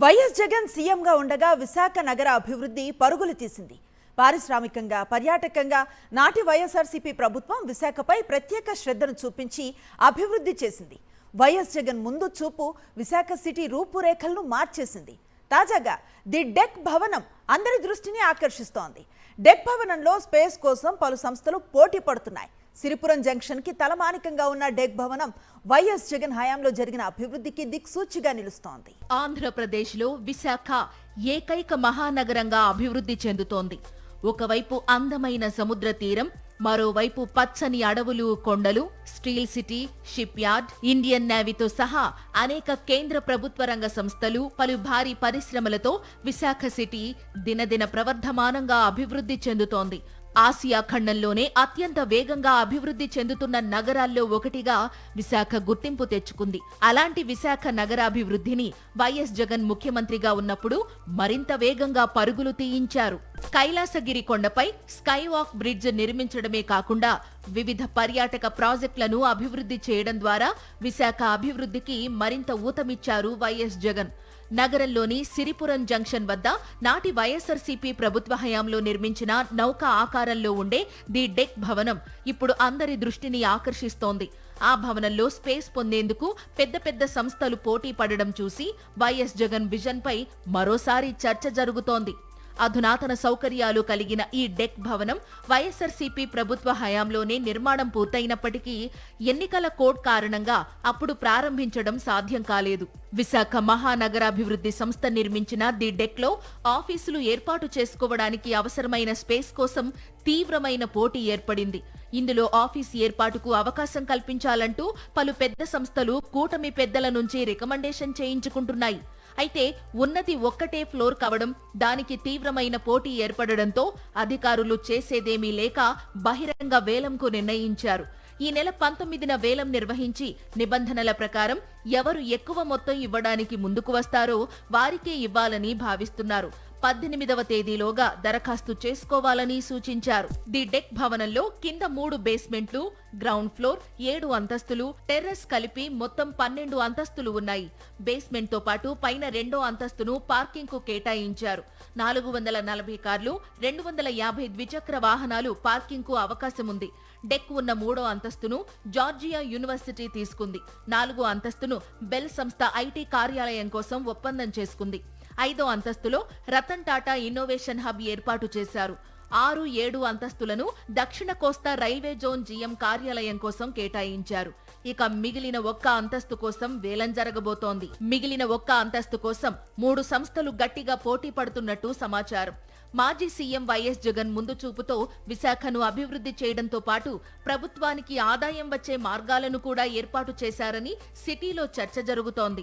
YS Jagan సీఎంగా ఉండగా విశాఖ నగర అభివృద్ధి పరుగులు తీసింది. పారిశ్రామికంగా, పర్యాటకంగా నాటి వైఎస్ఆర్సీపీ ప్రభుత్వం విశాఖపై ప్రత్యేక శ్రద్ధను చూపించి అభివృద్ధి చేసింది. వైఎస్ జగన్ ముందు చూపు విశాఖ సిటీ రూపురేఖలను మార్చేసింది. తాజాగా ది డెక్ భవనం అందరి దృష్టిని ఆకర్షిస్తోంది. డెక్ భవనంలో స్పేస్ కోసం పలు సంస్థలు పోటీ పడుతున్నాయి. సిరిపురం జంక్షన్ కి తలమానికంగా ఉన్న డెక్ భవనం వైఎస్ జగన్ హయాంలో జరిగిన అభివృద్ధికి దిక్సూచిగా నిలుస్తోంది. ఆంధ్రప్రదేశ్లో విశాఖ ఏకైక మహానగరంగా అభివృద్ధి చెందుతోంది. ఒకవైపు అందమైన సముద్ర తీరం, మరోవైపు పచ్చని అడవులు, కొండలు, steel city, shipyard, Indian నేవీతో సహా అనేక కేంద్ర ప్రభుత్వ రంగ సంస్థలు, పలు భారీ పరిశ్రమలతో విశాఖ సిటీ దినదిన ప్రవర్ధమానంగా అభివృద్ధి చెందుతోంది. ఆసియా ఖండంలోనే అత్యంత వేగంగా అభివృద్ధి చెందుతున్న నగరాల్లో ఒకటిగా విశాఖ గుర్తింపు తెచ్చుకుంది. అలాంటి విశాఖ నగరాభివృద్ధిని వైఎస్ జగన్ ముఖ్యమంత్రిగా ఉన్నప్పుడు మరింత వేగంగా పరుగులు తీయించారు. కైలాసగిరి కొండపై స్కై వాక్ బ్రిడ్జ్ నిర్మించడమే కాకుండా వివిధ పర్యాటక ప్రాజెక్టులను అభివృద్ధి చేయడం ద్వారా విశాఖ అభివృద్ధికి మరింత ఊతమిచ్చారు వైఎస్ జగన్. నగరంలోని సిరిపురం జంక్షన్ వద్ద నాటి వైఎస్ఆర్సీపీ ప్రభుత్వ హయాంలో నిర్మించిన నౌక ఆకారంలో ఉండే ది డెక్ భవనం ఇప్పుడు అందరి దృష్టిని ఆకర్షిస్తోంది. ఆ భవనంలో స్పేస్ పొందేందుకు పెద్ద పెద్ద సంస్థలు పోటీ పడడం చూసి వైఎస్ జగన్ విజన్ పై మరోసారి చర్చ జరుగుతోంది. అధునాతన సౌకర్యాలు కలిగిన ఈ డెక్ భవనం వైఎస్ఆర్సీపీ ప్రభుత్వ హయాంలోనే నిర్మాణం పూర్తయినప్పటికీ ఎన్నికల కోడ్ కారణంగా అప్పుడు ప్రారంభించడం సాధ్యం కాలేదు. విశాఖ మహానగరాభివృద్ధి సంస్థ నిర్మించిన ది డెక్ లో ఆఫీసులు ఏర్పాటు చేసుకోవడానికి అవసరమైన స్పేస్ కోసం తీవ్రమైన పోటీ ఏర్పడింది. ఇందులో ఆఫీస్ ఏర్పాటుకు అవకాశం కల్పించాలంటూ పలు పెద్ద సంస్థలు కూటమి పెద్దల నుంచి రికమెండేషన్ చేయించుకుంటున్నాయి. అయితే ఉన్నది ఒక్కటే ఫ్లోర్ కావడం, దానికి తీవ్రమైన పోటీ ఏర్పడడంతో అధికారులు చేసేదేమీ లేక బహిరంగ వేలంకు నిర్ణయించారు. ఈ నెల 19న వేలం నిర్వహించి నిబంధనల ప్రకారం ఎవరు ఎక్కువ మొత్తం ఇవ్వడానికి ముందుకు వస్తారో వారికే ఇవ్వాలని భావిస్తున్నారు. 18వ తేదీలోగా దరఖాస్తు చేసుకోవాలని సూచించారు. ది డెక్ భవనంలో కింద 3 బేస్మెంట్లు, గ్రౌండ్ ఫ్లోర్, 7 అంతస్తులు, టెర్రస్ కలిపి మొత్తం 12 అంతస్తులు ఉన్నాయి. బేస్మెంట్ తో పాటు పైన 2వ అంతస్తును పార్కింగ్ కు కేటాయించారు. 440 కార్లు, 250 ద్విచక్ర వాహనాలు పార్కింగ్ కు అవకాశం ఉంది. డెక్ ఉన్న 3వ అంతస్తును జార్జియా యూనివర్సిటీ తీసుకుంది. 4వ అంతస్తును బెల్ సంస్థ ఐటీ కార్యాలయం కోసం ఒప్పందం చేసుకుంది. 5వ అంతస్తులో రతన్ టాటా ఇన్నోవేషన్ హబ్ ఏర్పాటు చేశారు. 6, 7 అంతస్తులను దక్షిణ కోస్తా రైల్వే జోన్ జీఎం కార్యాలయం కోసం కేటాయించారు. ఇక మిగిలిన ఒక్క అంతస్తు కోసం వేలం జరగబోతోంది. మిగిలిన ఒక్క అంతస్తు కోసం 3 సంస్థలు గట్టిగా పోటీ పడుతున్నట్టు సమాచారం. మాజీ సీఎం వైఎస్ జగన్ ముందు చూపుతో విశాఖను అభివృద్ధి చేయడంతో పాటు ప్రభుత్వానికి ఆదాయం వచ్చే మార్గాలను కూడా ఏర్పాటు చేశారని సిటీలో చర్చ జరుగుతోంది.